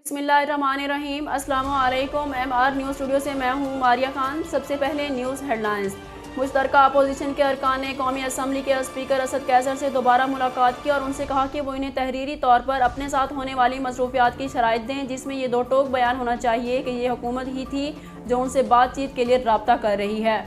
बिस्मिल्लाहिर्रहमानिर्रहीम। अस्सलामुअलैकुम। MR news studio से मैं हूँ मारिया खान। सबसे पहले न्यूज़ हेडलाइंस। मुश्तरका अपोजिशन के अरकान ने कौमी असम्बली के स्पीकर असद कैसर से दोबारा मुलाकात की और उनसे कहा कि वो इन्हें तहरीरी तौर पर अपने साथ होने वाली मसरूफियात की शराइत दें, जिसमें ये दो टोक बयान होना चाहिए कि ये हुकूमत ही थी जो उनसे बातचीत के लिए रब्ता कर रही है।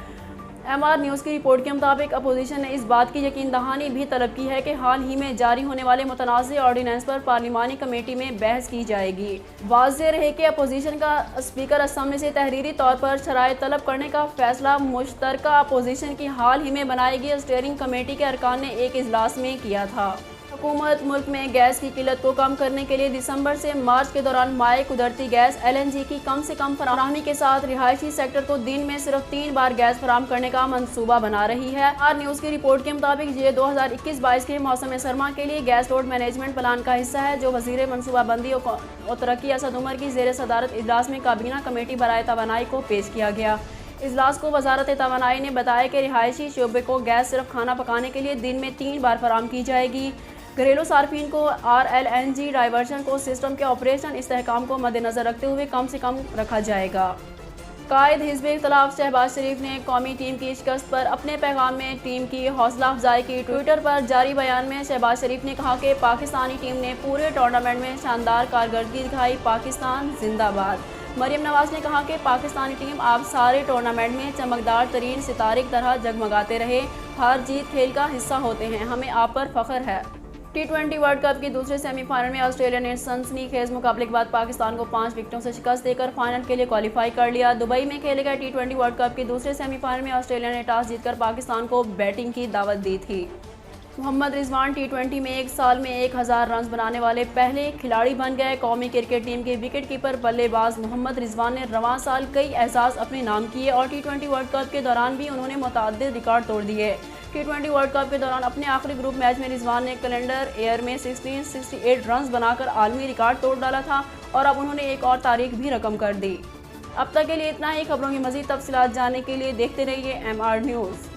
MR न्यूज़ की रिपोर्ट के मुताबिक अपोजिशन ने इस बात की यकीन दहानी भी तलब की है कि हाल ही में जारी होने वाले मुतनाज़ ऑर्डीनेंस पर पार्लिमानी कमेटी में बहस की जाएगी। वाज़ेह रहे कि अपोजिशन का स्पीकर असम्बली से तहरीरी तौर पर शराइत तलब करने का फैसला मुश्तरका अपोजिशन की हाल ही में बनाई गई स्टीयरिंग कमेटी के अरकान ने एक इजलास में किया था। हुकूमत मुल्क में गैस की किल्लत को कम करने के लिए दिसंबर से मार्च के दौरान माए कुदरती गैस LNG की कम से कम फराहमी के साथ रिहायशी सेक्टर को दिन में सिर्फ 3 बार गैस फराहम करने का मंसूबा बना रही है। आर न्यूज़ की रिपोर्ट के मुताबिक ये 2021-22 के मौसम सरमा के लिए गैस लोड मैनेजमेंट प्लान का हिस्सा है, जो वजीर मनसूबाबंदी और तरक्की असद उमर की ज़ेर सदारत इजलास में काबीना कमेटी बराए तवानाई को पेश किया गया। इजलास को वजारत तवानाई ने बताया कि रिहायशी शोबे को गैस सिर्फ खाना पकाने के लिए दिन में 3 बार फराहम की जाएगी। घरेलू सार्फिन को RLNG डाइवर्शन को सिस्टम के ऑपरेशन इस्तेहकाम को मद्देनजर रखते हुए कम से कम रखा जाएगा। कायद हिज़्ब इख्तिलाफ शहबाज शरीफ ने कौमी टीम की शिकस्त पर अपने पैगाम में टीम की हौसला अफजाई की। ट्विटर पर जारी बयान में शहबाज शरीफ ने कहा कि पाकिस्तानी टीम ने पूरे टूर्नामेंट में शानदार कारकर्दगी दिखाई, पाकिस्तान जिंदाबाद। मरियम नवाज ने कहा कि पाकिस्तानी टीम आप सारे टूर्नामेंट में चमकदार तरीन सितारे की तरह जगमगाते रहे। हार जीत खेल का हिस्सा होते हैं, हमें आप पर फख्र है। T20 वर्ल्ड कप की दूसरे सेमीफाइनल में ऑस्ट्रेलिया ने सनसनीखेज मुकाबले के बाद पाकिस्तान को 5 विकेटों से शिकस्त देकर फाइनल के लिए क्वालिफाई कर लिया। दुबई में खेले गए T20 वर्ल्ड कप की दूसरे सेमीफाइनल में ऑस्ट्रेलिया ने टॉस जीतकर पाकिस्तान को बैटिंग की दावत दी थी। मोहम्मद रिजवान T20 में एक साल में 1000 रन बनाने वाले पहले खिलाड़ी बन गए। कौमी क्रिकेट टीम के विकेट कीपर बल्लेबाज मोहम्मद रिजवान ने रवां साल कई एहसास अपने नाम किए और T20 वर्ल्ड कप के दौरान भी उन्होंने मुतअद्दिद रिकॉर्ड तोड़ दिए। T20 वर्ल्ड कप के दौरान अपने आखिरी ग्रुप मैच में रिजवान ने कैलेंडर ईयर में 1668 रन बनाकर आलमी रिकॉर्ड तोड़ डाला था और अब उन्होंने एक और तारीख भी रकम कर दी। अब तक के लिए इतना ही। खबरों की मज़ीद तफसीलात जानने के लिए देखते रहिए MR न्यूज़।